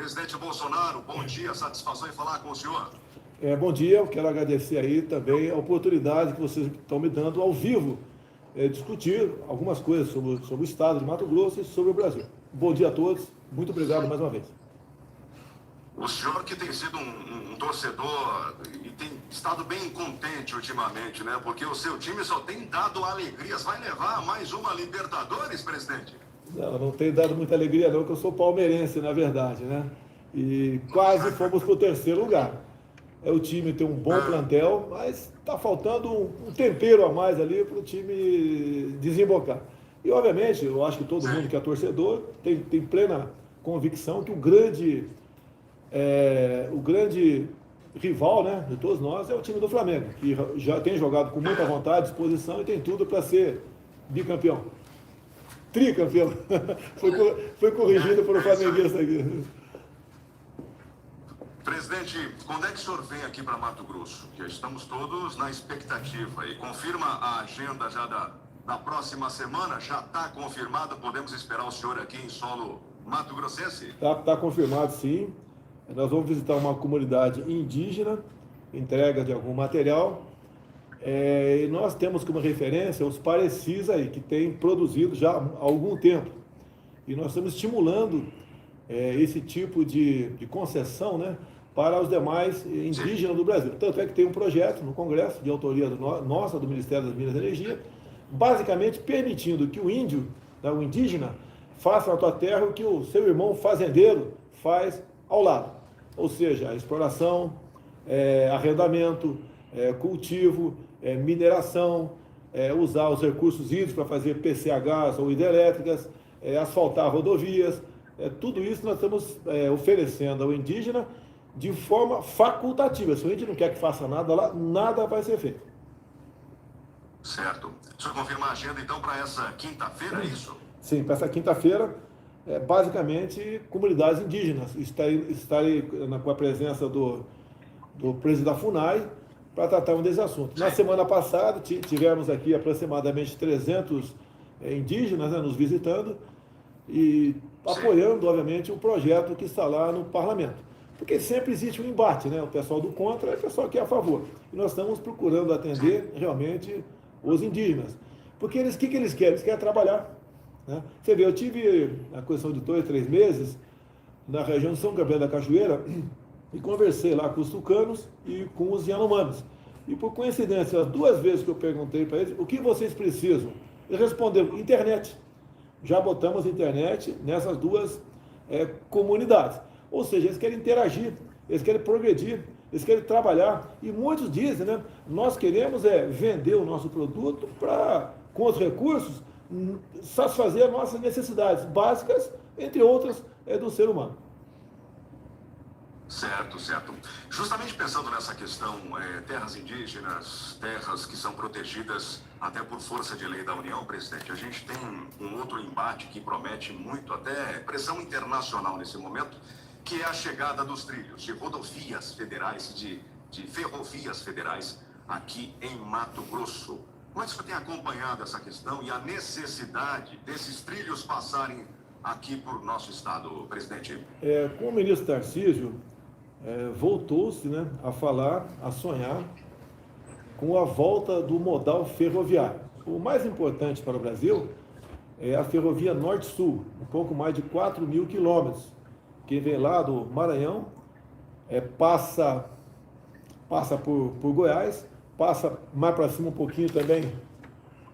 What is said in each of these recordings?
Presidente Bolsonaro, bom dia, satisfação em falar com o senhor. Bom dia, eu quero agradecer aí também a oportunidade que vocês estão me dando ao vivo, discutir algumas coisas sobre o estado de Mato Grosso e sobre o Brasil. Bom dia a todos, muito obrigado mais uma vez. O senhor que tem sido um torcedor e tem estado bem contente ultimamente, né? Porque o seu time só tem dado alegrias. Vai levar mais uma Libertadores, presidente? Não tem dado muita alegria não, que eu sou palmeirense, na verdade, né? E quase fomos para o terceiro lugar. O time tem um bom plantel, mas está faltando um tempero a mais ali para o time desembocar. E, obviamente, eu acho que todo mundo que é torcedor tem plena convicção que o grande rival, né, de todos nós é o time do Flamengo, que já tem jogado com muita vontade, disposição e tem tudo para ser bicampeão. Tricampeão. Foi corrigido por um flamenguista aqui. Presidente, quando é que o senhor vem aqui para Mato Grosso? Já estamos todos na expectativa. E confirma a agenda já da próxima semana? Já está confirmada? Podemos esperar o senhor aqui em solo mato-grossense? Tá confirmado, sim. Nós vamos visitar uma comunidade indígena, entrega de algum material. E nós temos como referência os Parecis aí, que têm produzido já há algum tempo. E nós estamos estimulando esse tipo de concessão, né, para os demais indígenas do Brasil. Tanto é que tem um projeto no Congresso, de autoria nossa, do Ministério das Minas e Energia, basicamente permitindo que o índio, né, o indígena, faça na tua terra o que o seu irmão fazendeiro faz ao lado. Ou seja, a exploração, arrendamento, cultivo, mineração, usar os recursos hídricos para fazer PCHs ou hidrelétricas, asfaltar rodovias. Tudo isso nós estamos oferecendo ao indígena de forma facultativa. Se o índio não quer que faça nada lá, nada vai ser feito. Certo. O senhor confirma a agenda, então, para essa quinta-feira, é isso? Sim, para essa quinta-feira, basicamente, comunidades indígenas. Estarei com a presença do presidente da FUNAI para tratar desses assuntos. Na semana passada, tivemos aqui aproximadamente 300 indígenas, né, nos visitando e apoiando, obviamente, o projeto que está lá no parlamento. Porque sempre existe um embate, né? O pessoal do contra e o pessoal que é a favor. E nós estamos procurando atender realmente os indígenas. Porque o que eles querem? Eles querem trabalhar. Né? Você vê, eu tive a questão de 2, 3 meses na região de São Gabriel da Cachoeira e conversei lá com os tucanos e com os Yanomamis. E por coincidência, as 2 vezes que eu perguntei para eles, o que vocês precisam? Eles responderam, internet. Já botamos internet nessas 2 comunidades. Ou seja, eles querem interagir, eles querem progredir, eles querem trabalhar. E muitos dizem, né? Nós queremos vender o nosso produto com os recursos, satisfazer as nossas necessidades básicas, entre outras, do ser humano. Certo, certo. Justamente pensando nessa questão, terras indígenas, terras que são protegidas até por força de lei da União, presidente, a gente tem um outro embate que promete muito, até pressão internacional nesse momento, que é a chegada dos trilhos de rodovias federais, de ferrovias federais aqui em Mato Grosso. Como é que você tem acompanhado essa questão e a necessidade desses trilhos passarem aqui por nosso estado, presidente? Com o ministro Tarcísio, voltou-se, né, a falar, a sonhar com a volta do modal ferroviário. O mais importante para o Brasil é a ferrovia Norte-Sul, um pouco mais de 4.000 quilômetros. Quem vem lá do Maranhão passa por Goiás, passa mais para cima um pouquinho também,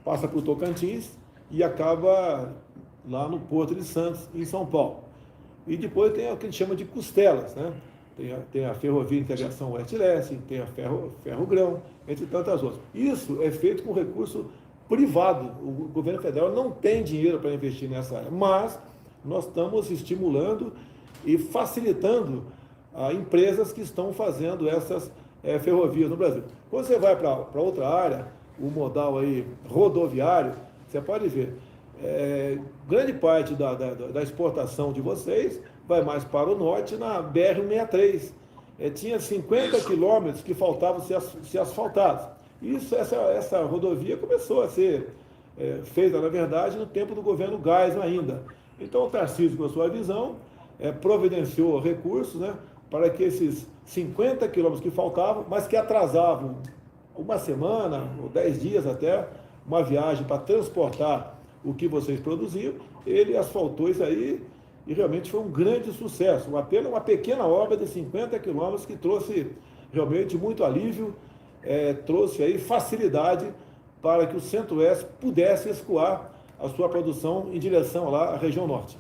passa por Tocantins e acaba lá no Porto de Santos, em São Paulo. E depois tem o que a gente chama de costelas, né? Tem a Ferrovia Integração Oeste-Leste, tem a Ferrogrão, entre tantas outras. Isso é feito com recurso privado. O governo federal não tem dinheiro para investir nessa área, mas nós estamos estimulando e facilitando empresas que estão fazendo essas ferrovias no Brasil. Quando você vai para outra área, o modal aí rodoviário, você pode ver, grande parte da exportação de vocês vai mais para o norte na BR-163. Tinha 50 quilômetros que faltavam ser asfaltados. Essa rodovia começou a ser feita, na verdade, no tempo do governo Geisel ainda. Então, o Tarcísio, com a sua visão, providenciou recursos, né, para que esses 50 quilômetros que faltavam, mas que atrasavam uma semana ou 10 dias até, uma viagem para transportar o que vocês produziam, ele asfaltou isso aí e realmente foi um grande sucesso. Apenas uma pequena obra de 50 quilômetros que trouxe realmente muito alívio, trouxe aí facilidade para que o Centro-Oeste pudesse escoar a sua produção em direção lá à região norte.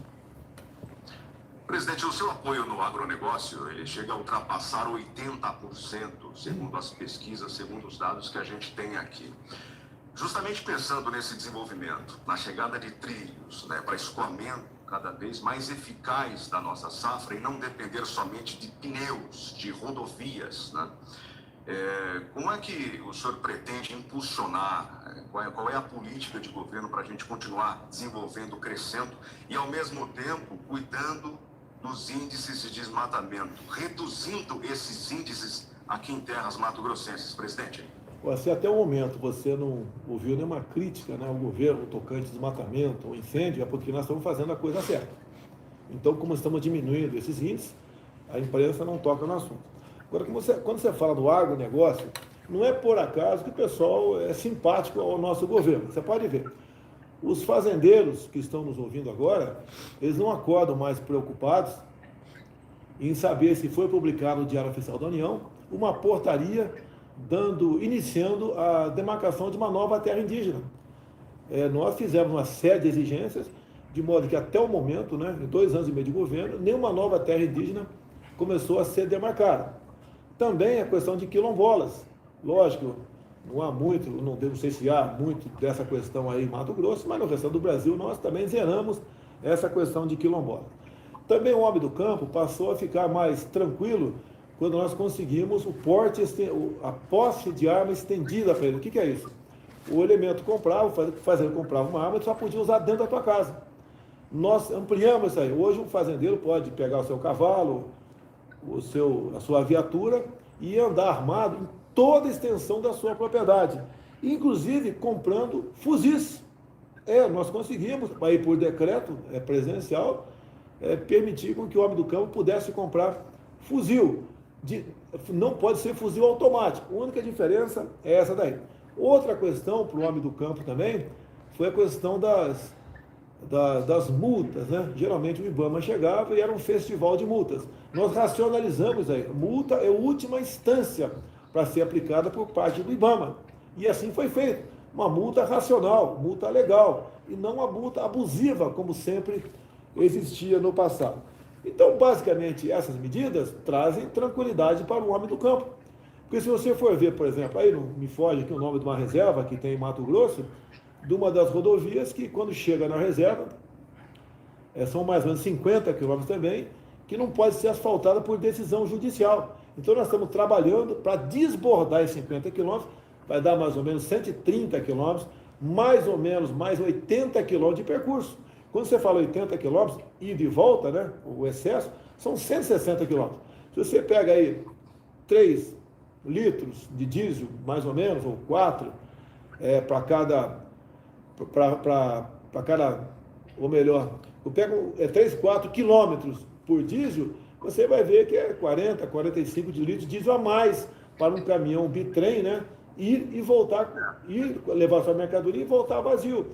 Presidente, o seu apoio no agronegócio, ele chega a ultrapassar 80%, segundo as pesquisas, segundo os dados que a gente tem aqui. Justamente pensando nesse desenvolvimento, na chegada de trilhos, né, para escoamento cada vez mais eficaz da nossa safra e não depender somente de pneus, de rodovias, né? Como é que o senhor pretende impulsionar, qual é a política de governo para a gente continuar desenvolvendo, crescendo e, ao mesmo tempo, cuidando dos índices de desmatamento, reduzindo esses índices aqui em terras mato-grossenses, presidente? Se até o momento você não ouviu nenhuma crítica, né, ao governo tocante desmatamento ou incêndio, é porque nós estamos fazendo a coisa certa. Então, como estamos diminuindo esses índices, a imprensa não toca no assunto. Agora, quando você fala do agronegócio, não é por acaso que o pessoal é simpático ao nosso governo. Você pode ver, os fazendeiros que estão nos ouvindo agora, eles não acordam mais preocupados em saber se foi publicado no Diário Oficial da União uma portaria iniciando a demarcação de uma nova terra indígena. Nós fizemos uma série de exigências, de modo que até o momento, né, em 2 anos e meio de governo, nenhuma nova terra indígena começou a ser demarcada. Também a questão de quilombolas. Lógico, não há muito, não sei se há muito dessa questão aí em Mato Grosso, mas no restante do Brasil nós também zeramos essa questão de quilombola. Também o homem do campo passou a ficar mais tranquilo quando nós conseguimos a posse de arma estendida para ele. O que é isso? O elemento comprava, o fazendeiro comprava uma arma e só podia usar dentro da tua casa. Nós ampliamos isso aí. Hoje o fazendeiro pode pegar o seu cavalo, a sua viatura e andar armado em toda a extensão da sua propriedade, inclusive comprando fuzis. Nós conseguimos, aí por decreto presidencial, permitir com que o homem do campo pudesse comprar fuzil. Não pode ser fuzil automático, a única diferença é essa daí. Outra questão para o homem do campo também foi a questão das multas, né? Geralmente o IBAMA chegava e era um festival de multas. Nós racionalizamos aí, multa é a última instância para ser aplicada por parte do IBAMA. E assim foi feito, uma multa racional, multa legal, e não uma multa abusiva, como sempre existia no passado. Então, basicamente, essas medidas trazem tranquilidade para o homem do campo. Porque se você for ver, por exemplo, aí não me foge aqui o nome de uma reserva que tem em Mato Grosso, de uma das rodovias que quando chega na reserva, são mais ou menos 50 quilômetros também, que não pode ser asfaltada por decisão judicial. Então nós estamos trabalhando para desbordar esses 50 quilômetros, vai dar mais ou menos 130 quilômetros, mais ou menos mais 80 quilômetros de percurso. Quando você fala 80 quilômetros, ida e volta, né, o excesso, são 160 quilômetros. Se você pega aí 3 litros de diesel, mais ou menos, ou 4, para cada, ou melhor, eu pego 3, 4 quilômetros por diesel, você vai ver que é 40, 45 de litros de diesel a mais para um caminhão bitrem, né, ir e voltar, levar sua mercadoria e voltar vazio.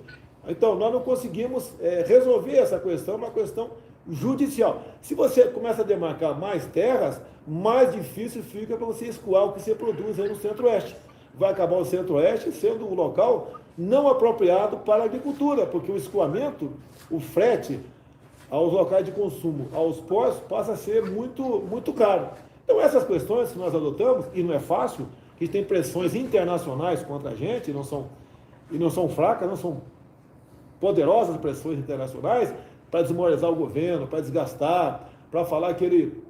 Então, nós não conseguimos resolver essa questão, uma questão judicial. Se você começa a demarcar mais terras, mais difícil fica para você escoar o que você produz aí no Centro-Oeste. Vai acabar o Centro-Oeste sendo um local não apropriado para a agricultura, porque o escoamento, o frete aos locais de consumo, aos portos, passa a ser muito, muito caro. Então, essas questões que nós adotamos, e não é fácil, que tem pressões internacionais contra a gente, e não são fracas, não são poderosas pressões internacionais para desmoralizar o governo, para desgastar, para falar que ele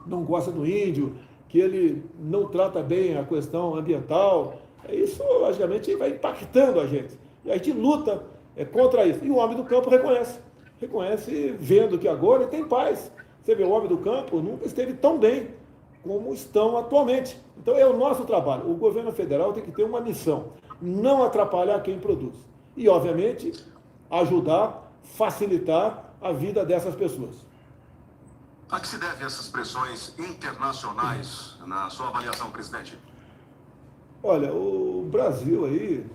não gosta do índio, que ele não trata bem a questão ambiental. Isso, logicamente, vai impactando a gente. E a gente luta contra isso. E o homem do campo reconhece vendo que agora ele tem paz. Você vê, o homem do campo nunca esteve tão bem como estão atualmente. Então, é o nosso trabalho. O governo federal tem que ter uma missão, não atrapalhar quem produz. E, obviamente, ajudar, facilitar a vida dessas pessoas. A que se devem essas pressões internacionais, na sua avaliação, presidente? Olha, o Brasil aí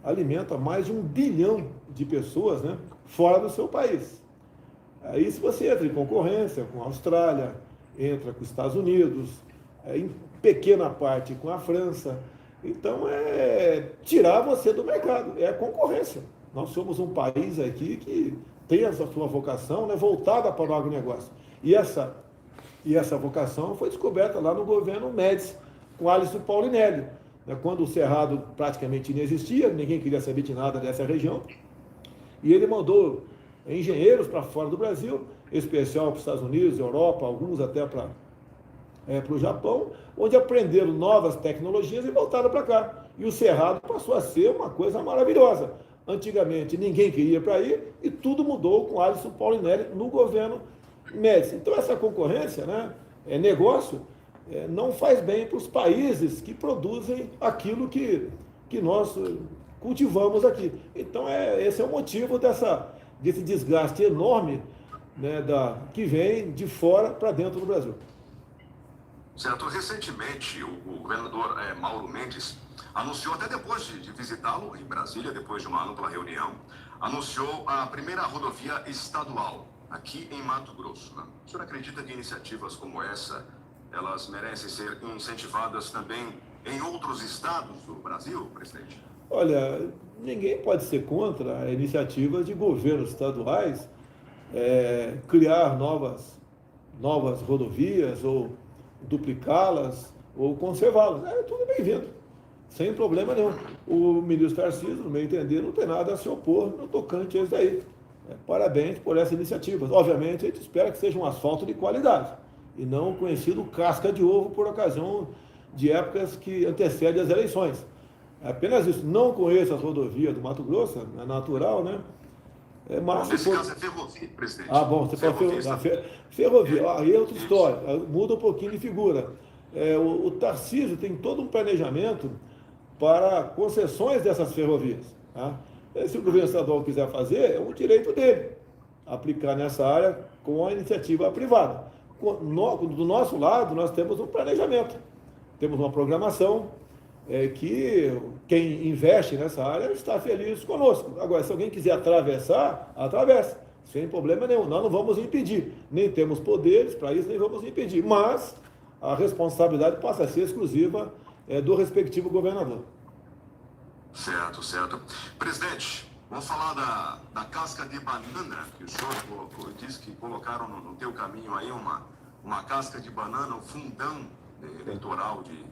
alimenta mais de 1 bilhão de pessoas, né, fora do seu país. Aí se você entra em concorrência com a Austrália, entra com os Estados Unidos, em pequena parte com a França, então é tirar você do mercado, é a concorrência. Nós somos um país aqui que tem essa sua vocação, né, voltada para o agronegócio. E essa vocação foi descoberta lá no governo Médici, com Alisson Paulinelli, né, quando o Cerrado praticamente não existia, ninguém queria saber de nada dessa região, e ele mandou engenheiros para fora do Brasil, especial para os Estados Unidos, Europa, alguns até para o Japão, onde aprenderam novas tecnologias e voltaram para cá. E o Cerrado passou a ser uma coisa maravilhosa. Antigamente ninguém queria para ir e tudo mudou com Alisson Paulinelli no governo Médici. Então essa concorrência, né, negócio, não faz bem para os países que produzem aquilo que nós cultivamos aqui. Então esse é o motivo desse desgaste enorme, né, que vem de fora para dentro do Brasil. Certo. Recentemente, o governador Mauro Mendes anunciou, até depois de visitá-lo em Brasília, depois de uma ampla reunião, anunciou a primeira rodovia estadual aqui em Mato Grosso, né? O senhor acredita que iniciativas como essa, elas merecem ser incentivadas também em outros estados do Brasil, presidente? Olha, ninguém pode ser contra a iniciativa de governos estaduais criar novas rodovias ou duplicá-las ou conservá-las. É tudo bem-vindo, sem problema nenhum. O ministro Tarcísio, no meu entender, não tem nada a se opor no tocante a isso daí. Parabéns por essa iniciativa. Obviamente, a gente espera que seja um asfalto de qualidade e não conhecido casca de ovo por ocasião de épocas que antecedem as eleições. É apenas isso. Não conheço as rodovias do Mato Grosso, é natural, né? Mas nesse caso é ferrovia, presidente. Ah, bom, você fala ferrovia. Aí é outra história, muda um pouquinho de figura. O Tarcísio tem todo um planejamento para concessões dessas ferrovias. Tá? Se o governo estadual quiser fazer, é um direito dele aplicar nessa área com a iniciativa privada. Do nosso lado, nós temos um planejamento, temos uma programação que quem investe nessa área está feliz conosco. Agora, se alguém quiser atravessar, atravessa, sem problema nenhum. Nós não vamos impedir, nem temos poderes para isso, nem vamos impedir. Mas a responsabilidade passa a ser exclusiva do respectivo governador. Certo, certo. Presidente, vamos falar da casca de banana, que o senhor disse que colocaram no teu caminho aí uma casca de banana, um fundão eleitoral de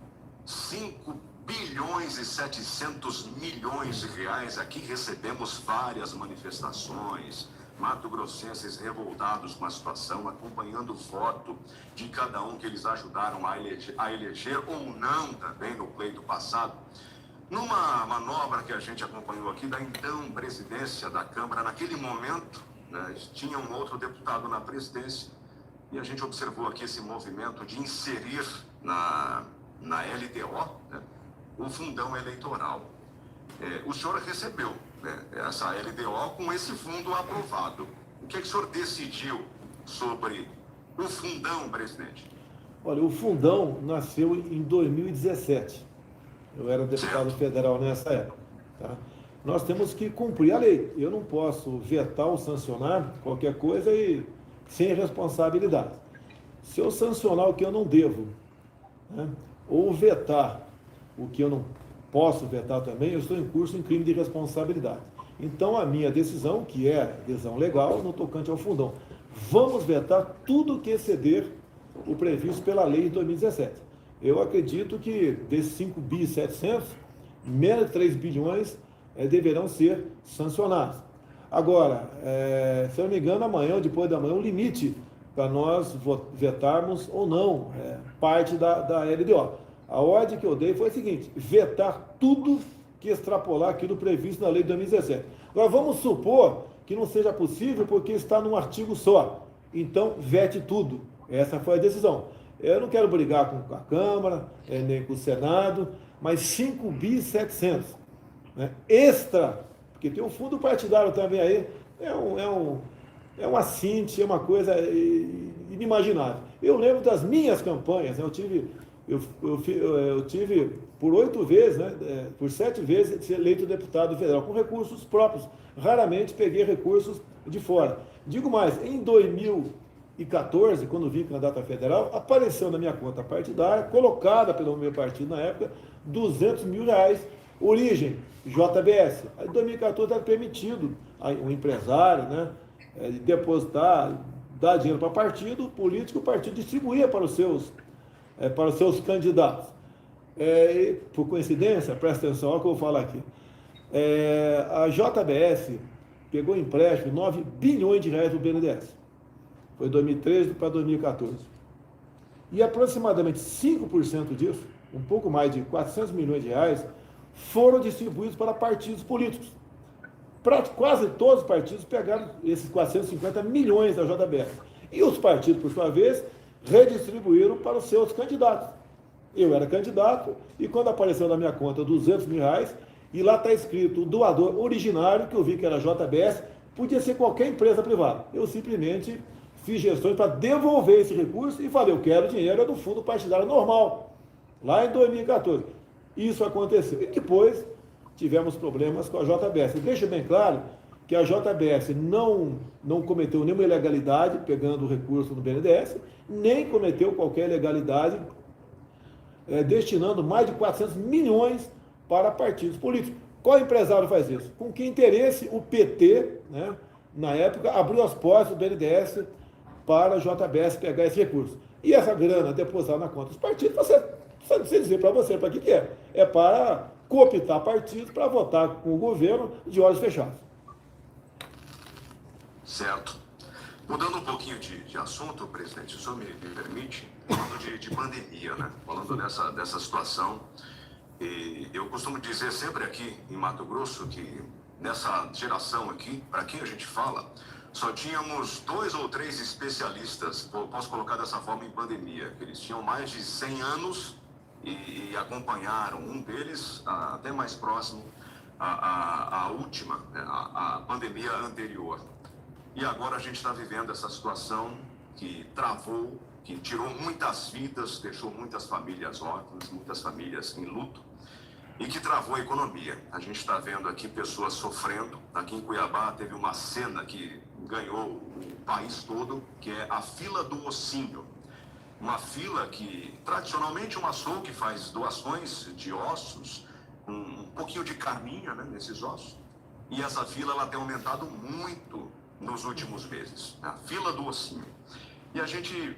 5 bilhões e 700 milhões de reais. Aqui recebemos várias manifestações, mato-grossenses revoltados com a situação, acompanhando foto de cada um que eles ajudaram a eleger ou não também no pleito passado. Numa manobra que a gente acompanhou aqui da então presidência da Câmara, naquele momento, né, tinha um outro deputado na presidência e a gente observou aqui esse movimento de inserir na LDO, né, o fundão eleitoral. O senhor recebeu, né, essa LDO com esse fundo aprovado. O que o senhor decidiu sobre o fundão, presidente? Olha, o fundão nasceu em 2017. Eu era deputado federal nessa época. Tá? Nós temos que cumprir a lei. Eu não posso vetar ou sancionar qualquer coisa sem responsabilidade. Se eu sancionar o que eu não devo, né, ou vetar o que eu não posso vetar também, eu estou em curso em crime de responsabilidade. Então, a minha decisão, que é decisão legal, no tocante ao fundão, vamos vetar tudo que exceder o previsto pela lei de 2017. Eu acredito que desses 5 bi e 700, menos de 3 bilhões deverão ser sancionados. Agora, se eu não me engano, amanhã ou depois da manhã, o limite para nós vetarmos ou não parte da LDO. A ordem que eu dei foi a seguinte: vetar tudo que extrapolar aquilo previsto na lei de 2017. Agora, vamos supor que não seja possível porque está num artigo só. Então, vete tudo. Essa foi a decisão. Eu não quero brigar com a Câmara, nem com o Senado, mas 5 bi 700. Né? Extra, porque tem um fundo partidário também aí, é um assinte, é uma coisa inimaginável. Eu lembro das minhas campanhas, né? Eu tive por 8 vezes, né, por 7 vezes, ser eleito deputado federal com recursos próprios. Raramente peguei recursos de fora. Digo mais, em 2014, quando vim candidato a federal, apareceu na minha conta partidária, colocada pelo meu partido na época, R$200 mil, origem JBS. Em 2014 era permitido o empresário, né, depositar, dar dinheiro para partido político, o partido distribuía para os seus candidatos. Por coincidência, presta atenção, olha o que eu vou falar aqui. A JBS pegou empréstimo de 9 bilhões de reais do BNDES. Foi 2013 para 2014. E aproximadamente 5% disso, um pouco mais de 400 milhões de reais, foram distribuídos para partidos políticos. Quase todos os partidos pegaram esses 450 milhões da JBS. E os partidos, por sua vez, redistribuíram para os seus candidatos. Eu era candidato e quando apareceu na minha conta R$200 mil, e lá está escrito o doador originário, que eu vi que era JBS, podia ser qualquer empresa privada. Eu simplesmente fiz gestões para devolver esse recurso e falei, eu quero dinheiro do fundo partidário normal, lá em 2014. Isso aconteceu. E depois tivemos problemas com a JBS. Deixa bem claro que a JBS não cometeu nenhuma ilegalidade pegando o recurso no BNDES, nem cometeu qualquer ilegalidade destinando mais de 400 milhões para partidos políticos. Qual empresário faz isso? Com que interesse o PT, né, na época, abriu as portas do BNDES para a JBS pegar esse recurso? E essa grana depositada na conta dos partidos, não sei dizer para você para que é. É para cooptar partidos para votar com o governo de olhos fechados. Certo. Mudando um pouquinho de assunto, presidente, se o senhor me permite, falando de pandemia, né? Falando dessa situação, e eu costumo dizer sempre aqui em Mato Grosso que nessa geração aqui, para quem a gente fala, só tínhamos 2 ou 3 especialistas, posso colocar dessa forma, em pandemia. Eles tinham mais de 100 anos e acompanharam, um deles até mais próximo, a última, a pandemia anterior. E agora a gente está vivendo essa situação que travou, que tirou muitas vidas, deixou muitas famílias órfãs, muitas famílias em luto, e que travou a economia. A gente está vendo aqui pessoas sofrendo. Aqui em Cuiabá teve uma cena que ganhou o país todo, que é a fila do ossinho. Uma fila que, tradicionalmente, um açougue faz doações de ossos, um pouquinho de carninha, né, nesses ossos, e essa fila ela tem aumentado muito nos últimos meses, a fila do ossinho. E a gente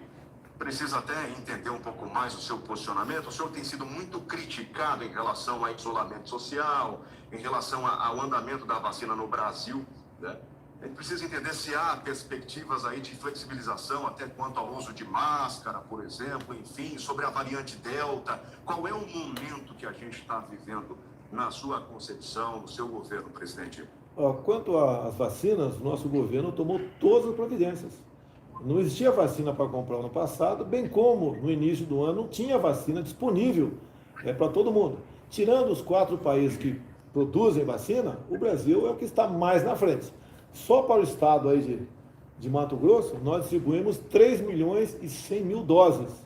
precisa até entender um pouco mais o seu posicionamento. O senhor tem sido muito criticado em relação ao isolamento social, em relação ao andamento da vacina no Brasil, né? A gente precisa entender se há perspectivas aí de flexibilização até quanto ao uso de máscara, por exemplo, enfim, sobre a variante Delta. Qual é o momento que a gente está vivendo na sua concepção, no seu governo, presidente? Quanto às vacinas, nosso governo tomou todas as providências. Não existia vacina para comprar no passado, bem como no início do ano não tinha vacina disponível para todo mundo. Tirando os 4 países que produzem vacina, o Brasil é o que está mais na frente. Só para o estado aí de Mato Grosso, nós distribuímos 3 milhões e 100 mil doses,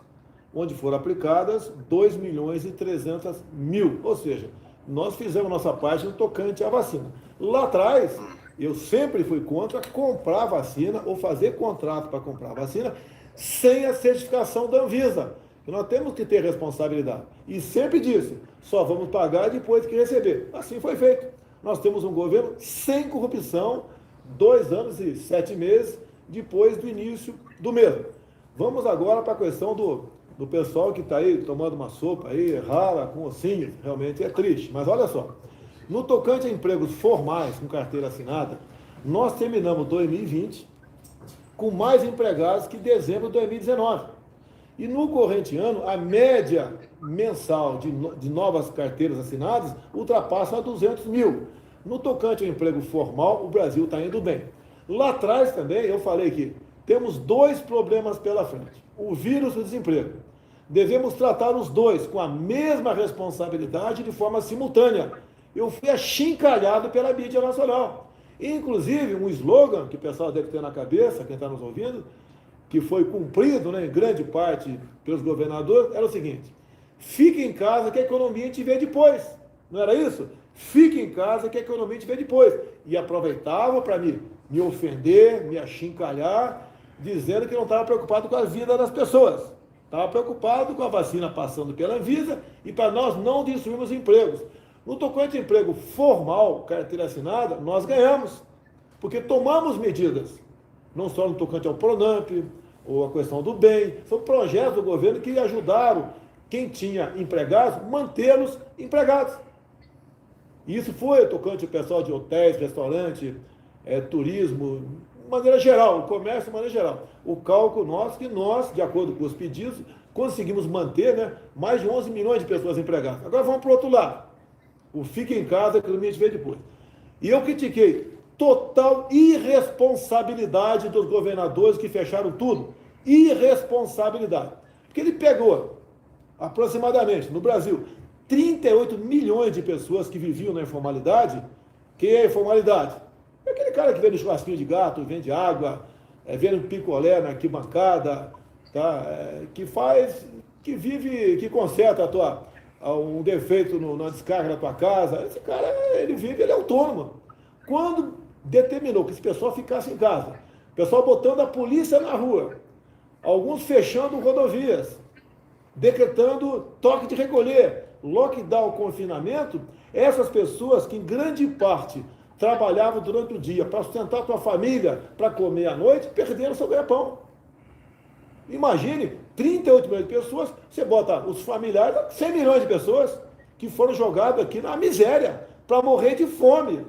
onde foram aplicadas 2 milhões e 300 mil. Ou seja, nós fizemos nossa parte no tocante à vacina. Lá atrás, eu sempre fui contra comprar vacina ou fazer contrato para comprar vacina sem a certificação da Anvisa. Nós temos que ter responsabilidade. E sempre disse, só vamos pagar depois que receber. Assim foi feito. Nós temos um governo sem corrupção, 2 anos e 7 meses depois do início do mesmo. Vamos agora para a questão do pessoal que está aí tomando uma sopa aí, rala, com ossinho. Realmente é triste. Mas olha só. No tocante a empregos formais com carteira assinada, nós terminamos 2020 com mais empregados que dezembro de 2019. E no corrente ano, a média mensal de novas carteiras assinadas ultrapassa 200 mil. No tocante ao emprego formal, o Brasil está indo bem. Lá atrás também, eu falei que temos 2 problemas pela frente. O vírus e o desemprego. Devemos tratar os 2 com a mesma responsabilidade de forma simultânea. Eu fui achincalhado pela mídia nacional. Inclusive, um slogan que o pessoal deve ter na cabeça, quem está nos ouvindo, que foi cumprido, né, em grande parte pelos governadores, era o seguinte: fique em casa que a economia a gente vê depois. Não era isso? Fique em casa que a economia a gente vê depois. E aproveitava para me ofender, me achincalhar, dizendo que não estava preocupado com a vida das pessoas. Estava preocupado com a vacina passando pela Anvisa e para nós não destruirmos empregos. No tocante de emprego formal, carteira assinada, nós ganhamos, porque tomamos medidas, não só no tocante ao Pronamp, ou a questão do bem, são projetos do governo que ajudaram quem tinha empregados, mantê-los empregados. E isso foi tocante ao pessoal de hotéis, restaurante, turismo, de maneira geral, o comércio de maneira geral. O cálculo nosso, que nós, de acordo com os pedidos, conseguimos manter, né, mais de 11 milhões de pessoas empregadas. Agora vamos para o outro lado. O fica em casa, a economia a gente vê depois. E eu critiquei total irresponsabilidade dos governadores que fecharam tudo. Irresponsabilidade. Porque ele pegou, aproximadamente, no Brasil, 38 milhões de pessoas que viviam na informalidade. Que é a informalidade? É aquele cara que vende churrasquinho de gato, vende água, vende picolé na arquibancada, tá? Que vive, que conserta um defeito na descarga da tua casa. Esse cara, ele é autônomo. Quando determinou que esse pessoal ficasse em casa, o pessoal botando a polícia na rua, alguns fechando rodovias, decretando toque de recolher, lockdown, confinamento, essas pessoas que em grande parte trabalhavam durante o dia para sustentar a tua família, para comer à noite, perderam seu ganha-pão. Imagine, 38 milhões de pessoas, você bota os familiares, 100 milhões de pessoas que foram jogadas aqui na miséria, para morrer de fome.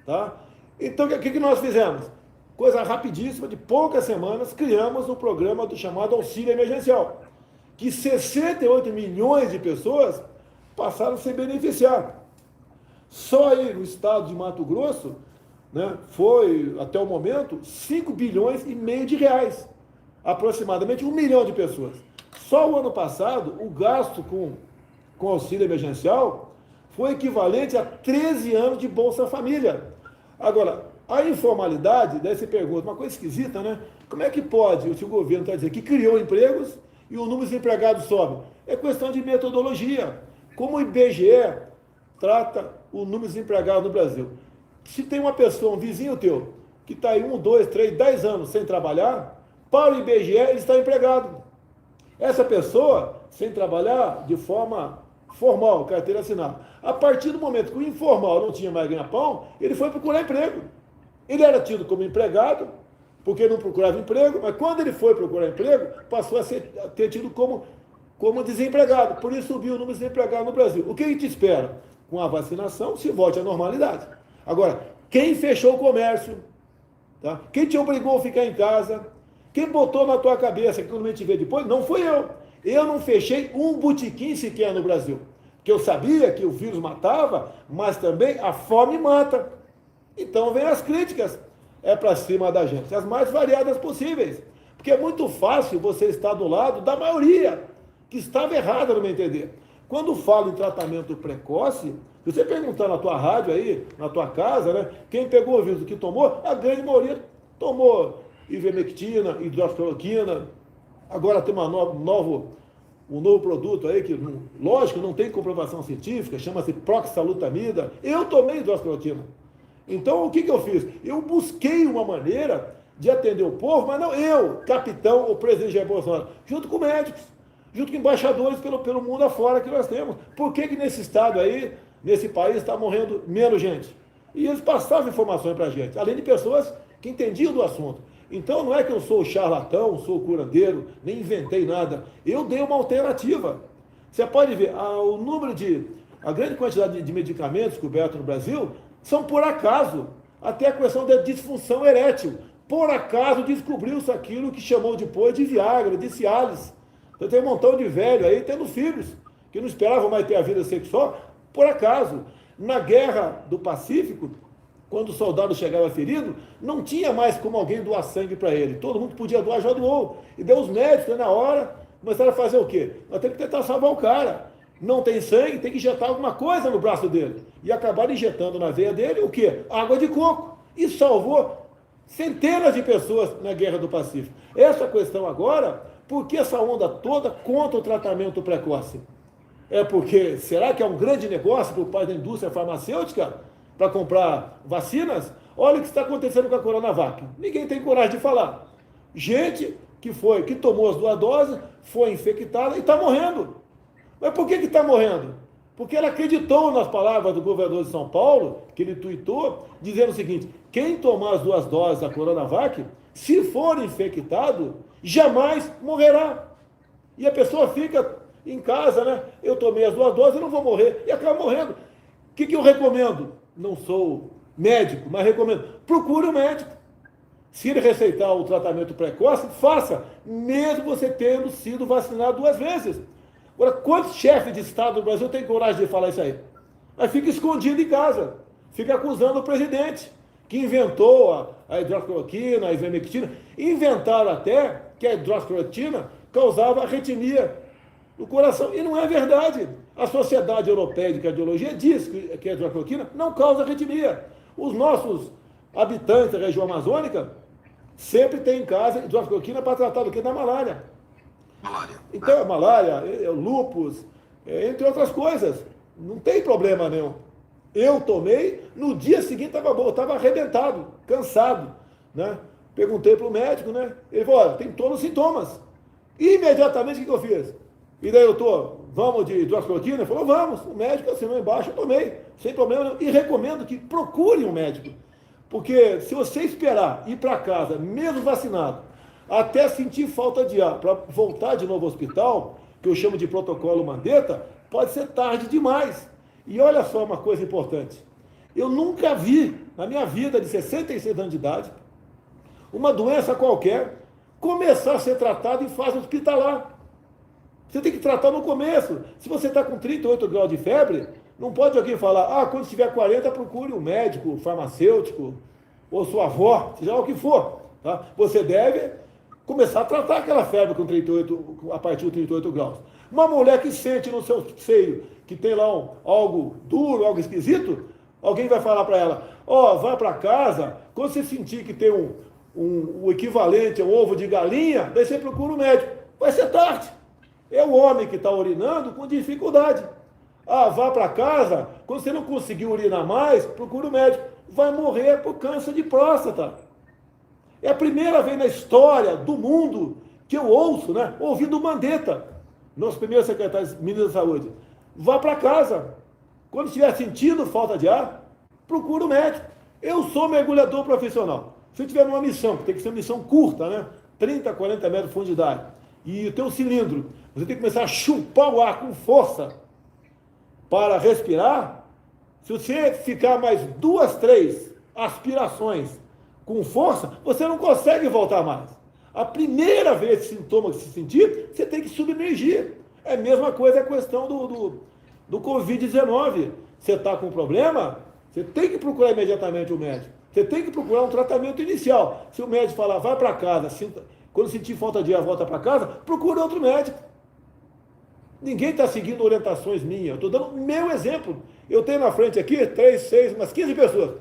Tá? Então, o que nós fizemos? Coisa rapidíssima, de poucas semanas, criamos um programa chamado Auxílio Emergencial, que 68 milhões de pessoas passaram a se beneficiar. Só aí no estado de Mato Grosso, né, foi, até o momento, 5 bilhões e meio de reais. Aproximadamente 1 milhão de pessoas. Só o ano passado, o gasto com auxílio emergencial foi equivalente a 13 anos de Bolsa Família. Agora, a informalidade, daí você pergunta, uma coisa esquisita, né? Como é que pode, se o governo está dizendo que criou empregos e o número de empregados sobe? É questão de metodologia. Como o IBGE trata o número de empregados no Brasil? Se tem uma pessoa, um vizinho teu, que está aí 1, 2, 3, 10 anos sem trabalhar, para o IBGE ele está empregado. Essa pessoa, sem trabalhar de forma formal, carteira assinada, a partir do momento que o informal não tinha mais ganha-pão, ele foi procurar emprego. Ele era tido como empregado, porque não procurava emprego, mas quando ele foi procurar emprego, passou a ter tido como desempregado. Por isso subiu o número de desempregados no Brasil. O que a gente espera? Com a vacinação, se volte à normalidade. Agora, quem fechou o comércio, tá? Quem te obrigou a ficar em casa, quem botou na tua cabeça que todo mundo te vê depois, não fui eu. Eu não fechei um botequim sequer no Brasil. Porque eu sabia que o vírus matava, mas também a fome mata. Então vem as críticas para cima da gente, as mais variadas possíveis. Porque é muito fácil você estar do lado da maioria, que estava errada no meu entender. Quando falo em tratamento precoce, se você perguntar na tua rádio aí, na tua casa, né, quem pegou o vírus, que tomou, a grande maioria tomou ivermectina, hidroxicloroquina. Agora tem um novo produto aí, que, lógico, não tem comprovação científica, chama-se proxalutamida. Eu tomei hidroxicloroquina. Então, o que eu fiz? Eu busquei uma maneira de atender o povo, mas não eu, capitão, o presidente Jair Bolsonaro, junto com médicos, junto com embaixadores pelo mundo afora que nós temos. Por que nesse estado aí, nesse país, está morrendo menos gente? E eles passavam informações para a gente, além de pessoas que entendiam do assunto. Então, não é que eu sou charlatão, sou curandeiro, nem inventei nada. Eu dei uma alternativa. Você pode ver, a grande quantidade de medicamentos cobertos no Brasil são por acaso. Até a questão da disfunção erétil. Por acaso descobriu-se aquilo que chamou depois de Viagra, de Cialis. Então tem um montão de velho aí tendo filhos, que não esperavam mais ter a vida sexual, por acaso. Na Guerra do Pacífico, quando o soldado chegava ferido, não tinha mais como alguém doar sangue para ele. Todo mundo que podia doar já doou. E deu os médicos, na hora, começaram a fazer o quê? Nós temos que tentar salvar o cara. Não tem sangue, tem que injetar alguma coisa no braço dele. E acabaram injetando na veia dele o quê? Água de coco. E salvou Centenas de pessoas na Guerra do Pacífico. Essa questão agora, por que essa onda toda contra o tratamento precoce? É porque, será que é um grande negócio por parte da indústria farmacêutica para comprar vacinas? Olha o que está acontecendo com a Coronavac. Ninguém tem coragem de falar. Gente que tomou as 2 doses, foi infectada e está morrendo. Mas por que está morrendo? Porque ela acreditou nas palavras do governador de São Paulo, que ele tuitou, dizendo o seguinte: quem tomar as 2 doses da Coronavac, se for infectado, jamais morrerá. E a pessoa fica em casa, né? Eu tomei as 2 doses, eu não vou morrer. E acaba morrendo. O que eu recomendo? Não sou médico, mas recomendo. Procure um médico. Se ele receitar o tratamento precoce, faça, mesmo você tendo sido vacinado 2 vezes. Agora, quantos chefes de Estado do Brasil têm coragem de falar isso aí? Mas fica escondido em casa, fica acusando o presidente, que inventou a hidroxicloroquina, a ivermectina. Inventaram até que a hidroxicloroquina causava arritmia no coração. E não é verdade. A Sociedade Europeia de Cardiologia diz que a hidroxicloroquina não causa arritmia. Os nossos habitantes da região amazônica sempre têm em casa hidroxicloroquina para tratar do que? Da malária. Então, a malária, o lúpus, entre outras coisas. Não tem problema nenhum. Eu tomei, no dia seguinte estava bom, estava arrebentado, cansado, né? Perguntei para o médico, né? Ele falou: olha, tem todos os sintomas. Imediatamente, o que eu fiz? E daí, doutor, vamos de hidroxicloroquina? Ele falou: vamos. O médico assinou embaixo, eu tomei, sem problema nenhum. E recomendo que procure um médico. Porque se você esperar ir para casa, mesmo vacinado, até sentir falta de ar, para voltar de novo ao hospital, que eu chamo de protocolo Mandetta, pode ser tarde demais. E olha só uma coisa importante. Eu nunca vi, na minha vida de 66 anos de idade, uma doença qualquer começar a ser tratada em fase hospitalar. Você tem que tratar no começo. Se você está com 38 graus de febre, não pode alguém falar: quando estiver 40, procure um médico, um farmacêutico, ou sua avó, seja lá o que for. Tá? Você deve começar a tratar aquela febre com 38, a partir de 38 graus. Uma mulher que sente no seu seio que tem lá algo duro, algo esquisito, alguém vai falar para ela: vá para casa, quando você sentir que tem o equivalente a um ovo de galinha, daí você procura um médico. Vai ser tarde. É o homem que está urinando com dificuldade. Vá para casa, quando você não conseguir urinar mais, procura o médico. Vai morrer por câncer de próstata. É a primeira vez na história do mundo que eu ouço, né? Ouvi do Mandetta, nosso primeiro secretário, ministro da Saúde. Vá para casa. Quando estiver sentindo falta de ar, procura o médico. Eu sou mergulhador profissional. Se eu tiver numa missão, que tem que ser uma missão curta, né? 30, 40 metros de profundidade, e o teu cilindro, você tem que começar a chupar o ar com força para respirar. Se você ficar mais 2, 3 aspirações com força, você não consegue voltar mais. A primeira vez esse sintoma que se sentir, você tem que submergir. É a mesma coisa a questão do Covid-19. Você está com problema, você tem que procurar imediatamente o médico. Você tem que procurar um tratamento inicial. Se o médico falar: vai para casa, quando sentir falta de ar, volta para casa, procura outro médico. Ninguém está seguindo orientações minhas. Eu estou dando o meu exemplo. Eu tenho na frente aqui 3, 6, umas 15 pessoas.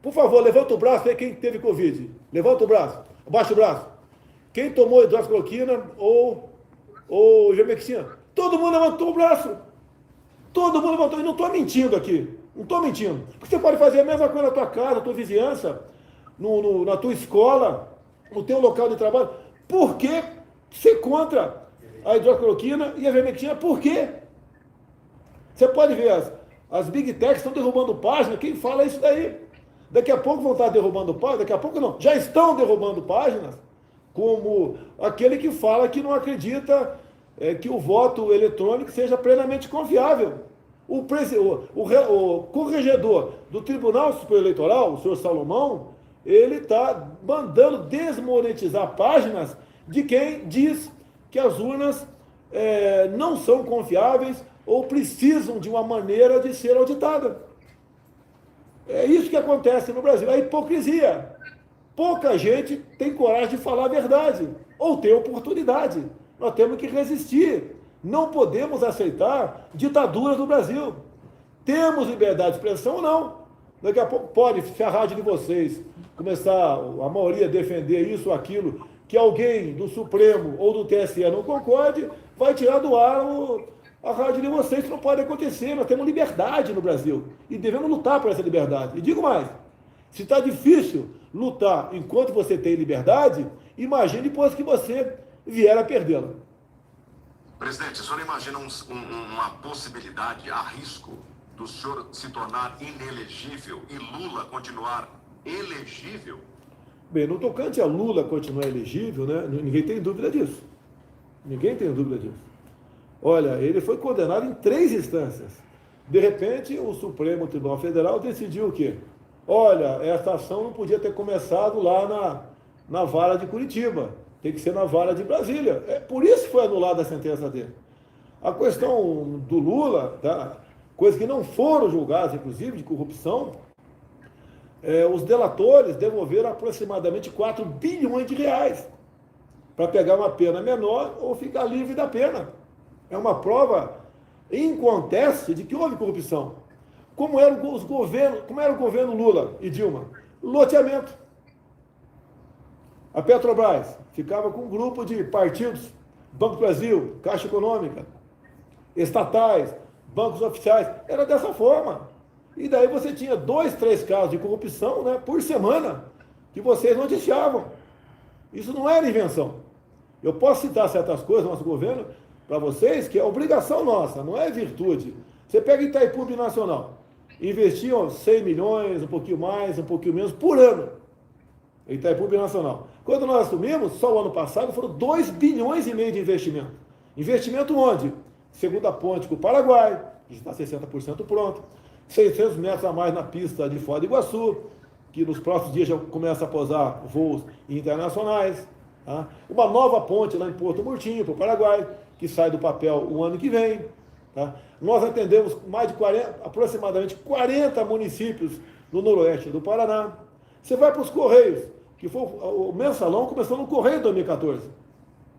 Por favor, levanta o braço aí quem teve Covid. Levanta o braço. Abaixa o braço. Quem tomou hidroxicloroquina ou ivermectina? Todo mundo levantou o braço. Todo mundo levantou. E não estou mentindo aqui. Não estou mentindo. Porque você pode fazer a mesma coisa na tua casa, na tua vizinhança, na tua escola, no teu local de trabalho. Por que ser contra a hidroxicloroquina e a ivermectina? Por quê? Você pode ver, as Big Techs estão derrubando página. Quem fala isso daí? Daqui a pouco vão estar derrubando páginas, daqui a pouco não. Já estão derrubando páginas, como aquele que fala que não acredita que o voto eletrônico seja plenamente confiável. O corregedor do Tribunal Superior Eleitoral, o senhor Salomão, ele está mandando desmonetizar páginas de quem diz que as urnas não são confiáveis ou precisam de uma maneira de ser auditada. É isso que acontece no Brasil, a hipocrisia. Pouca gente tem coragem de falar a verdade, ou tem oportunidade. Nós temos que resistir. Não podemos aceitar ditadura do Brasil. Temos liberdade de expressão ou não? Daqui a pouco pode, se a rádio de vocês começar a maioria a defender isso ou aquilo, que alguém do Supremo ou do TSE não concorde, vai tirar do ar a rádio de vocês. Isso não pode acontecer. Nós temos liberdade no Brasil e devemos lutar por essa liberdade. E digo mais, se está difícil lutar enquanto você tem liberdade, imagine depois que você vier a perdê-la. Presidente, o senhor imagina uma possibilidade, a risco, do senhor se tornar inelegível e Lula continuar elegível? Bem, no tocante a Lula continuar elegível, né, ninguém tem dúvida disso. Ninguém tem dúvida disso. Olha, ele foi condenado em 3 instâncias. De repente, o Supremo Tribunal Federal decidiu o quê? Olha, essa ação não podia ter começado lá na vara de Curitiba, tem que ser na vara de Brasília. É por isso que foi anulada a sentença dele. A questão do Lula, tá, coisas que não foram julgadas, inclusive, de corrupção, os delatores devolveram aproximadamente 4 bilhões de reais para pegar uma pena menor ou ficar livre da pena. É uma prova inconteste de que houve corrupção. Como era o governo Lula e Dilma? Loteamento. A Petrobras ficava com um grupo de partidos, Banco do Brasil, Caixa Econômica, estatais, bancos oficiais. Era dessa forma. E daí você tinha 2, 3 casos de corrupção, né, por semana que vocês noticiavam. Isso não era invenção. Eu posso citar certas coisas do nosso governo para vocês, que é obrigação nossa, não é virtude. Você pega Itaipu Binacional, investiam 100 milhões, um pouquinho mais, um pouquinho menos, por ano. Itaipu Binacional. Quando nós assumimos, só o ano passado, foram 2 bilhões e meio de investimento. Investimento onde? Segunda ponte com o Paraguai, que está 60% pronto. 600 metros a mais na pista de Foz do Iguaçu, que nos próximos dias já começa a pousar voos internacionais. Tá? Uma nova ponte lá em Porto Murtinho, para o Paraguai, que sai do papel o ano que vem. Tá? Nós atendemos mais de aproximadamente 40 municípios no noroeste do Paraná. Você vai para os Correios, que foi o mensalão começou no Correio em 2014.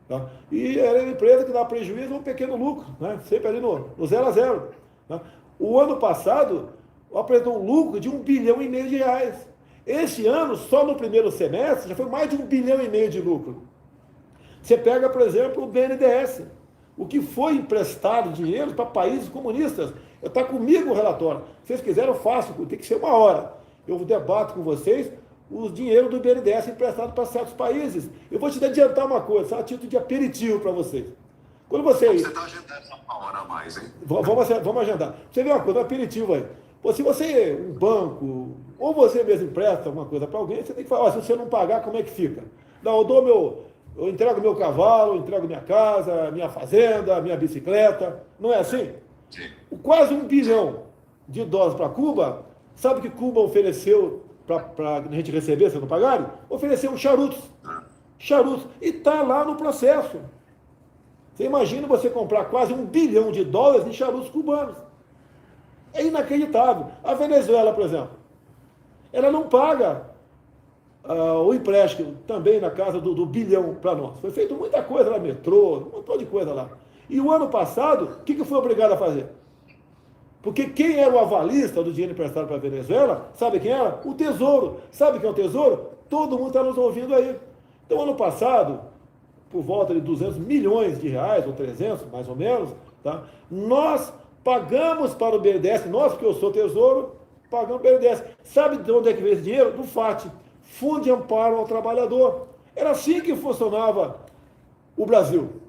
Tá? E era uma empresa que dá prejuízo ou um pequeno lucro, né? Sempre ali no 0 a 0. Tá? O ano passado apresentou um lucro de 1,5 bilhão de reais. Esse ano, só no primeiro semestre, já foi mais de 1,5 bilhão de lucro. Você pega, por exemplo, o BNDES, o que foi emprestado dinheiro para países comunistas. Está comigo o relatório. Se vocês quiserem, eu faço, tem que ser 1 hora. Eu debato com vocês o dinheiro do BNDES emprestado para certos países. Eu vou te adiantar uma coisa, só a título de aperitivo para vocês. Quando você está agendando 1 hora a mais, hein? Vamos agendar. Você vê uma coisa, um aperitivo aí. Pô, se você, um banco, ou você mesmo empresta alguma coisa para alguém, você tem que falar, se você não pagar, como é que fica? Não, eu entrego meu cavalo, eu entrego minha casa, minha fazenda, minha bicicleta. Não é assim? Sim. Quase $1 bilhão para Cuba. Sabe o que Cuba ofereceu para a gente receber, se não pagarem? Ofereceu charutos. Charutos. E está lá no processo. Você imagina você comprar quase $1 bilhão em charutos cubanos. É inacreditável. A Venezuela, por exemplo, ela não paga o empréstimo também na casa do bilhão para nós. Foi feito muita coisa lá, metrô, um montão de coisa lá. E o ano passado, o que foi obrigado a fazer? Porque quem era o avalista do dinheiro emprestado para a Venezuela, sabe quem era? O Tesouro. Sabe quem é o Tesouro? Todo mundo está nos ouvindo aí. Então, ano passado, por volta de 200 milhões de reais, ou 300, mais ou menos, tá? Nós pagamos para o BNDES, nós, porque eu sou Tesouro, pagamos para o BNDES. Sabe de onde é que veio esse dinheiro? Do FAT, Fundo de Amparo ao Trabalhador. Era assim que funcionava o Brasil.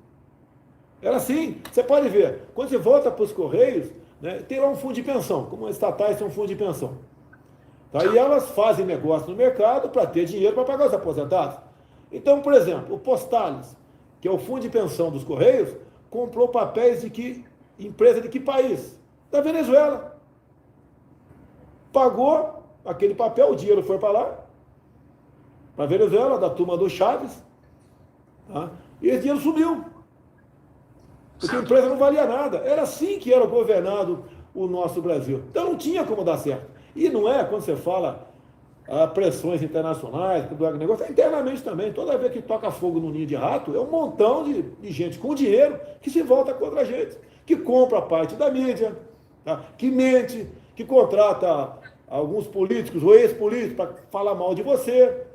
Era assim. Você pode ver, quando você volta para os Correios, né, tem lá um fundo de pensão, como as estatais têm um fundo de pensão. Tá? E elas fazem negócio no mercado para ter dinheiro para pagar os aposentados. Então, por exemplo, o Postales, que é o fundo de pensão dos Correios, comprou papéis de que empresa de que país? Da Venezuela. Pagou aquele papel, o dinheiro foi para lá, para a Venezuela, da turma do Chaves, tá? E esse dinheiro sumiu. Porque a empresa não valia nada. Era assim que era governado o nosso Brasil. Então não tinha como dar certo. E não é, quando você fala pressões internacionais, do agronegócio, internamente também. Toda vez que toca fogo no ninho de rato, é um montão de gente com dinheiro que se volta contra a gente, que compra parte da mídia, tá? Que mente, que contrata alguns políticos ou ex-políticos para falar mal de você.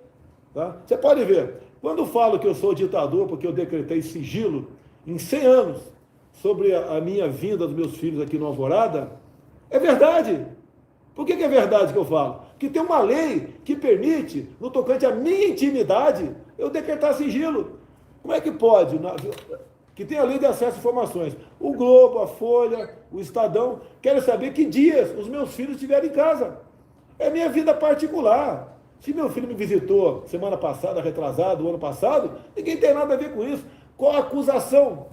Tá? Você pode ver, quando eu falo que eu sou ditador porque eu decretei sigilo em 100 anos sobre a minha vinda dos meus filhos aqui no Alvorada, é verdade. Por que é verdade que eu falo? Porque tem uma lei que permite, no tocante à minha intimidade, eu decretar sigilo. Como é que pode? Que tem a lei de acesso a informações. O Globo, a Folha, o Estadão, querem saber que dias os meus filhos estiverem em casa. É minha vida particular. Se meu filho me visitou semana passada, retrasado, ano passado, ninguém tem nada a ver com isso. Qual a acusação?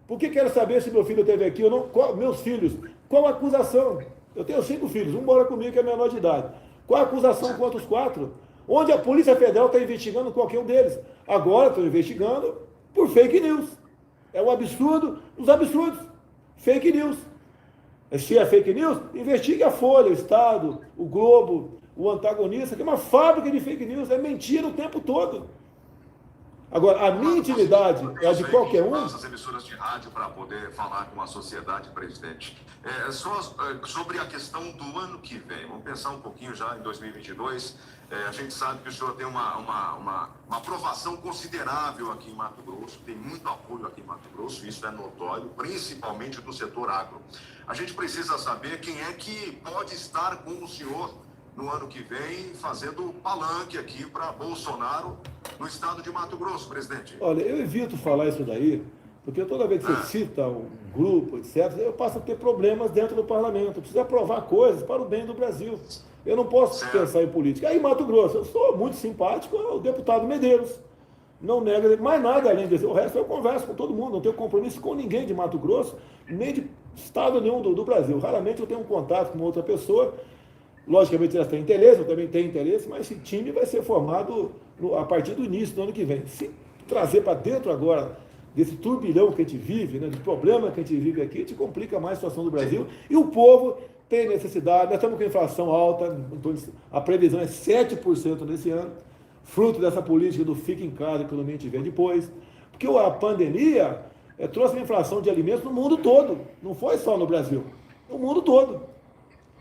Por que quero saber se meu filho esteve aqui ou não? Meus filhos, qual a acusação? Eu tenho 5 filhos, um mora comigo que é menor de idade. Qual a acusação contra os 4? Onde a Polícia Federal está investigando qualquer um deles. Agora estão investigando por fake news. É um absurdo dos absurdos. Fake news. Se é fake news, investigue a Folha, o Estado, o Globo, o Antagonista, que é uma fábrica de fake news. É mentira o tempo todo. Agora, a minha intimidade é a de qualquer um. Essas emissoras de rádio para poder falar com a sociedade, presidente. Sobre a questão do ano que vem, vamos pensar um pouquinho já em 2022. A gente sabe que o senhor tem uma aprovação considerável aqui em Mato Grosso, tem muito apoio aqui em Mato Grosso, isso é notório, principalmente do setor agro. A gente precisa saber quem é que pode estar com o senhor no ano que vem, fazendo palanque aqui para Bolsonaro no estado de Mato Grosso, presidente. Olha, eu evito falar isso daí, porque toda vez que você cita um grupo, etc., eu passo a ter problemas dentro do parlamento. Eu preciso aprovar coisas para o bem do Brasil. Eu não posso pensar em política. Aí, Mato Grosso, eu sou muito simpático ao deputado Medeiros. Não nega mais nada além disso. O resto eu converso com todo mundo, não tenho compromisso com ninguém de Mato Grosso, nem de estado nenhum do Brasil. Raramente eu tenho um contato com outra pessoa. Logicamente, elas têm interesse, eu também tenho interesse, mas esse time vai ser formado a partir do início do ano que vem. Se trazer para dentro agora desse turbilhão que a gente vive, né, de problema que a gente vive aqui, a gente complica mais a situação do Brasil. E o povo tem necessidade, nós estamos com inflação alta, a previsão é 7% nesse ano, fruto dessa política do fica em casa, a economia te vê depois. Porque a pandemia trouxe uma inflação de alimentos no mundo todo, não foi só no Brasil, no mundo todo.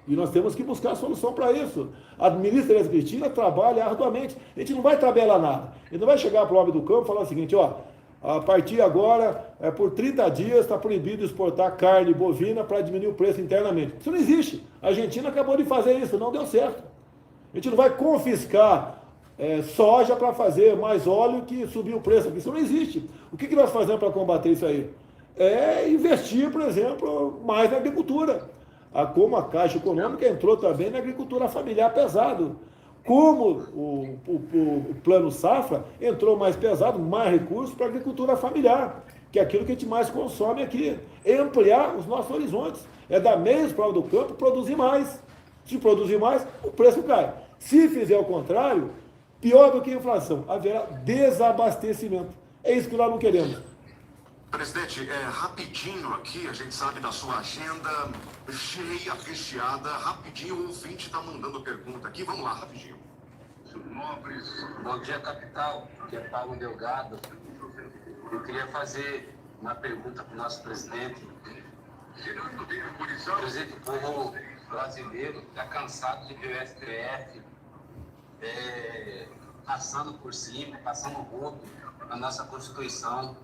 E nós temos que buscar a solução para isso. A ministra Tereza Cristina trabalha arduamente. A gente não vai tabelar nada. A gente não vai chegar para o homem do campo e falar o seguinte, ó, a partir agora, por 30 dias, está proibido exportar carne bovina para diminuir o preço internamente. Isso não existe. A Argentina acabou de fazer isso, não deu certo. A gente não vai confiscar soja para fazer mais óleo que subir o preço aqui. Isso não existe. O que nós fazemos para combater isso aí? É investir, por exemplo, mais na agricultura. Como a Caixa Econômica entrou também na agricultura familiar pesado. Como o Plano Safra entrou mais pesado, mais recursos para a agricultura familiar, que é aquilo que a gente mais consome aqui. É ampliar os nossos horizontes. É dar meios para o do campo produzir mais. Se produzir mais, o preço cai. Se fizer o contrário, pior do que a inflação, haverá desabastecimento. É isso que nós não queremos. Presidente, rapidinho aqui, a gente sabe da sua agenda cheia, recheada. Rapidinho, o ouvinte está mandando pergunta aqui. Vamos lá, rapidinho. Bom dia, capital. Aqui é Paulo Delgado. Eu queria fazer uma pergunta para o nosso presidente. Presidente, o povo brasileiro está cansado de ver o STF passando por cima, passando rodo na nossa Constituição,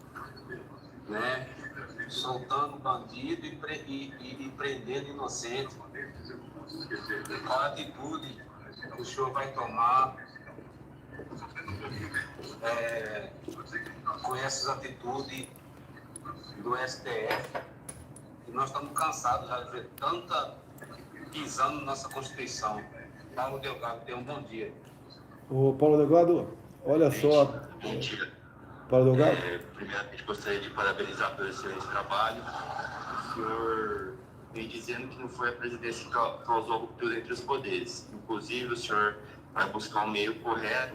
né? Soltando bandido e prendendo inocente. Qual a atitude que o senhor vai tomar com essas atitudes do STF? E nós estamos cansados já de ver tanta pisando na nossa Constituição. Paulo Delgado, tenha um bom dia. Ô, Paulo Delgado, olha só. Bom dia. Paulo Delgado? Primeiramente, gostaria de parabenizar pelo excelente trabalho. O senhor vem dizendo que não foi a presidência que causou a ruptura entre os poderes. Inclusive, o senhor vai buscar um meio correto,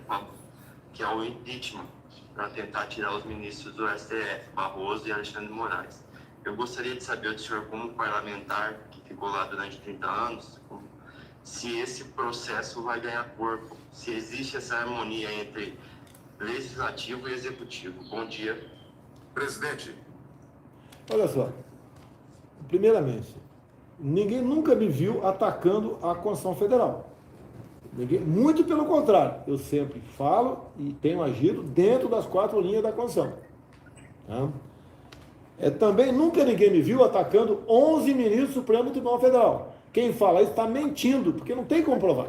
que é o impeachment, para tentar tirar os ministros do STF, Barroso e Alexandre de Moraes. Eu gostaria de saber do senhor, como parlamentar que ficou lá durante 30 anos, se esse processo vai ganhar corpo, se existe essa harmonia entre legislativo e executivo. Bom dia. Presidente. Olha só. Primeiramente, ninguém nunca me viu atacando a Constituição Federal. Muito pelo contrário, eu sempre falo e tenho agido dentro das 4 linhas da Constituição. Tá? Também nunca ninguém me viu atacando 11 ministros do Supremo Tribunal Federal. Quem fala isso está mentindo, porque não tem como provar.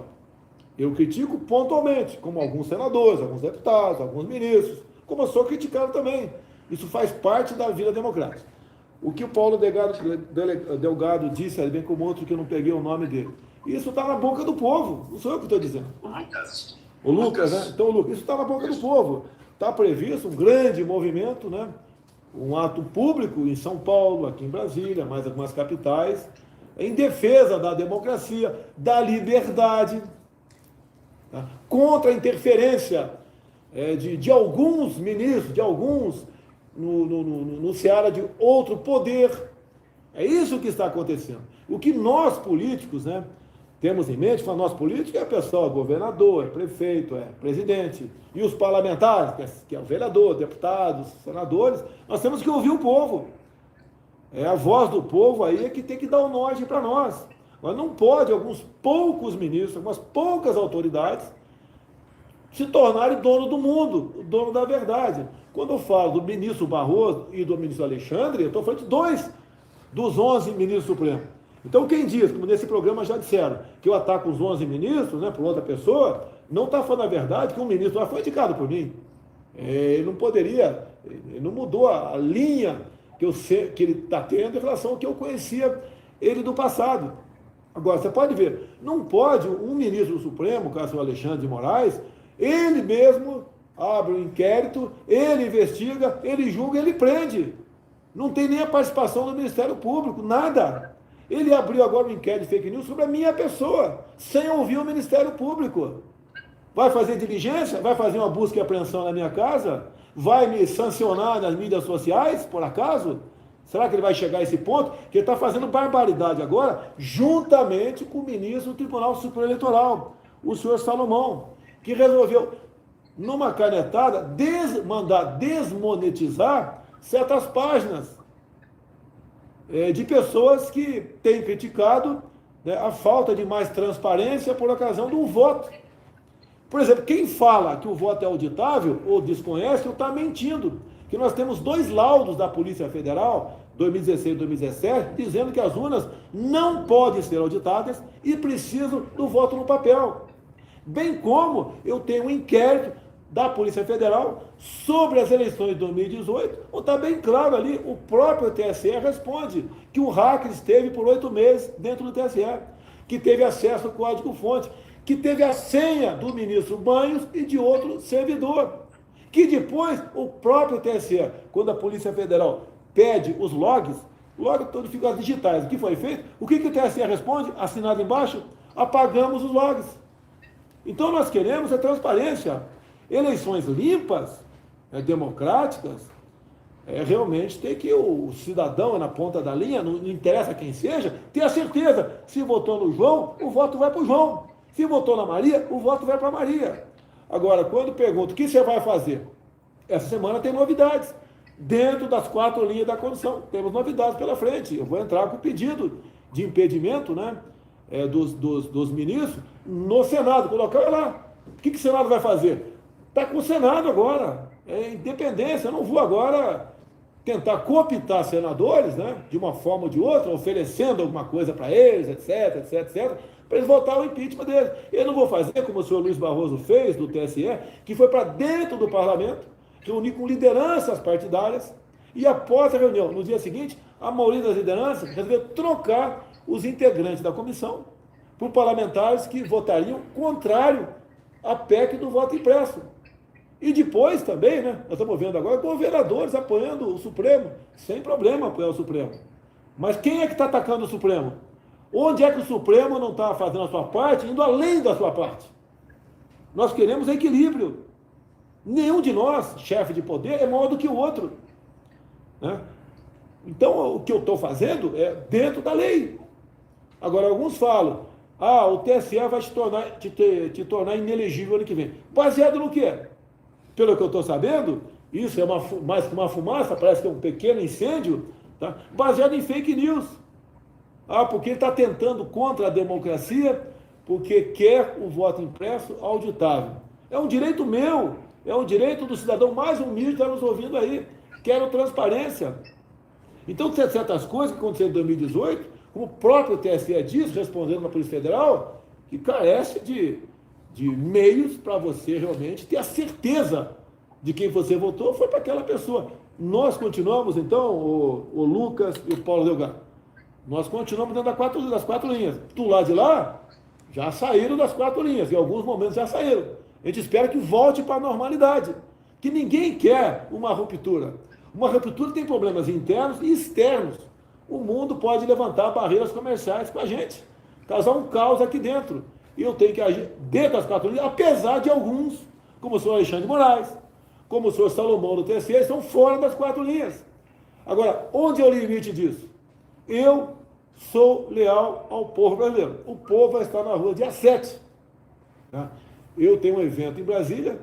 Eu critico pontualmente, como alguns senadores, alguns deputados, alguns ministros, como eu sou criticado também. Isso faz parte da vida democrática. O que o Paulo Delgado disse, bem como outro que eu não peguei o nome dele, isso está na boca do povo, não sou eu que estou dizendo. O Lucas, né? Então, Lucas, isso está na boca do povo. Está previsto um grande movimento, né? Um ato público em São Paulo, aqui em Brasília, mais algumas capitais, em defesa da democracia, da liberdade, tá? Contra a interferência de alguns ministros, de alguns no seara de outro poder. É isso que está acontecendo. O que nós políticos, né, temos em mente, para nós políticos, é a pessoa, governador, é prefeito, é presidente, e os parlamentares, que é o vereador, deputados, senadores, nós temos que ouvir o povo. É a voz do povo aí que tem que dar o norte para nós. Mas não pode alguns poucos ministros, algumas poucas autoridades se tornarem dono do mundo, dono da verdade. Quando eu falo do ministro Barroso e do ministro Alexandre, eu estou falando de 2 dos 11 ministros supremos. Então, quem diz, como nesse programa já disseram, que eu ataco os 11 ministros, né, por outra pessoa, não está falando a verdade que um ministro lá foi indicado por mim. Ele não poderia, ele não mudou a linha que ele está tendo em relação ao que eu conhecia ele do passado. Agora, você pode ver, não pode um ministro do Supremo, caso o Alexandre de Moraes, ele mesmo abre um inquérito, ele investiga, ele julga, ele prende. Não tem nem a participação do Ministério Público, nada. Ele abriu agora um inquérito de fake news sobre a minha pessoa, sem ouvir o Ministério Público. Vai fazer diligência? Vai fazer uma busca e apreensão na minha casa? Vai me sancionar nas mídias sociais, por acaso? Será que ele vai chegar a esse ponto? Que ele está fazendo barbaridade agora, juntamente com o ministro do Tribunal Superior Eleitoral, o senhor Salomão, que resolveu, numa canetada, mandar desmonetizar certas páginas de pessoas que têm criticado, né, a falta de mais transparência por ocasião do voto. Por exemplo, quem fala que o voto é auditável ou desconhece, ou está mentindo. Que nós temos 2 laudos da Polícia Federal, 2016 e 2017, dizendo que as urnas não podem ser auditadas e precisam do voto no papel. Bem como eu tenho um inquérito da Polícia Federal sobre as eleições de 2018, onde está bem claro ali, o próprio TSE responde que o hacker esteve por 8 meses dentro do TSE, que teve acesso ao código-fonte, que teve a senha do ministro Banhos e de outro servidor, que depois o próprio TSE, quando a Polícia Federal pede os logs todos ficam as digitais. O que foi feito? O que o TSE responde? Assinado embaixo? Apagamos os logs. Então nós queremos a transparência. Eleições limpas, democráticas, realmente tem que o cidadão na ponta da linha, não interessa quem seja, ter a certeza, se votou no João, o voto vai para o João. Se votou na Maria, o voto vai para a Maria. Agora, quando pergunto o que você vai fazer, essa semana tem novidades. Dentro das 4 linhas da Constituição, temos novidades pela frente. Eu vou entrar com o pedido de impedimento, né, dos ministros no Senado, colocar lá. O que o Senado vai fazer? Está com o Senado agora, independência. Eu não vou agora tentar cooptar senadores, né, de uma forma ou de outra, oferecendo alguma coisa para eles, etc, para eles votarem o impeachment deles. Eu não vou fazer como o senhor Luiz Barroso fez, do TSE, que foi para dentro do parlamento, reunir com lideranças partidárias, e após a reunião, no dia seguinte, a maioria das lideranças resolveu trocar os integrantes da comissão por parlamentares que votariam contrário à PEC do voto impresso. E depois também, né, nós estamos vendo agora governadores apoiando o Supremo, sem problema apoiar o Supremo. Mas quem é que está atacando o Supremo? Onde é que o Supremo não está fazendo a sua parte, indo além da sua parte? Nós queremos equilíbrio. Nenhum de nós, chefe de poder, é maior do que o outro. Né? Então, o que eu estou fazendo é dentro da lei. Agora, alguns falam, o TSE vai te tornar inelegível ano que vem. Baseado no quê? Pelo que eu estou sabendo, isso é mais que uma fumaça, parece que é um pequeno incêndio, tá? Baseado em fake news. Ah, porque ele está tentando contra a democracia, porque quer o voto impresso auditável. É um direito meu, é um direito do cidadão mais humilde que está nos ouvindo aí. Quero transparência. Então, tem certas coisas que aconteceram em 2018, como o próprio TSE diz, respondendo na Polícia Federal, que carece de meios para você realmente ter a certeza de quem você votou foi para aquela pessoa. Nós continuamos, então, o Lucas e o Paulo Delgado, nós continuamos dentro das quatro linhas. Do lado de lá, já saíram das quatro linhas, em alguns momentos já saíram. A gente espera que volte para a normalidade, que ninguém quer uma ruptura. Uma ruptura tem problemas internos e externos. O mundo pode levantar barreiras comerciais com a gente, causar um caos aqui dentro. E eu tenho que agir dentro das quatro linhas, apesar de alguns, como o senhor Alexandre de Moraes, como o senhor Salomão do TSE, estão fora das quatro linhas. Agora, onde é o limite disso? Eu sou leal ao povo brasileiro. O povo vai estar na rua dia 7. Tá? Eu tenho um evento em Brasília,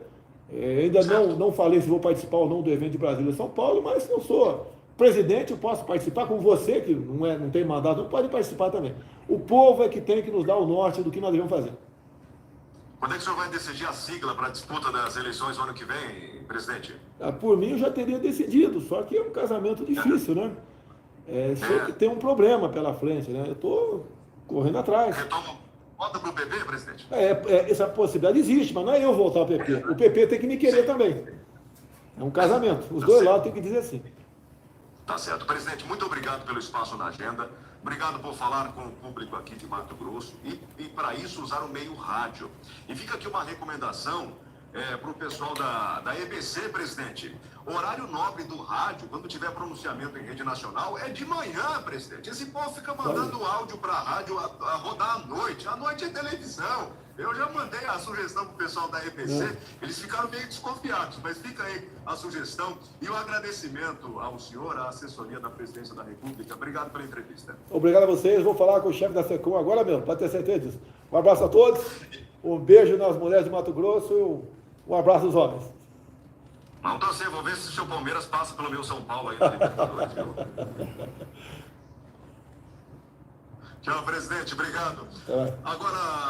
ainda não falei se vou participar ou não do evento de Brasília São Paulo, mas se eu sou presidente, eu posso participar, como você, que não tem mandato, não pode participar também. O povo é que tem que nos dar o norte do que nós devemos fazer. Quando é que o senhor vai decidir a sigla para a disputa das eleições no ano que vem, presidente? Por mim, eu já teria decidido, só que é um casamento difícil, né? Sempre tem um problema pela frente, né? Eu estou correndo atrás. Volta para o PP, presidente? Essa possibilidade existe, mas não é eu voltar ao PP. O PP tem que me querer também. É um casamento. Os dois lados têm que dizer sim. Tá certo. Presidente, muito obrigado pelo espaço na agenda. Obrigado por falar com o público aqui de Mato Grosso e para isso usar o meio rádio. E fica aqui uma recomendação para o pessoal da EBC, presidente. O horário nobre do rádio, quando tiver pronunciamento em rede nacional, é de manhã, presidente. Esse povo fica mandando áudio para a rádio a rodar à noite. À noite é televisão. Eu já mandei a sugestão para o pessoal da EBC, eles ficaram meio desconfiados, mas fica aí a sugestão e o agradecimento ao senhor, à assessoria da Presidência da República. Obrigado pela entrevista. Obrigado a vocês. Vou falar com o chefe da SECOM agora mesmo, para ter certeza disso. Um abraço a todos, um beijo nas mulheres de Mato Grosso e um abraço aos homens. Vamos torcer, vou ver se o seu Palmeiras passa pelo meu São Paulo aí na Libertadores. Tchau, presidente. Obrigado. Agora...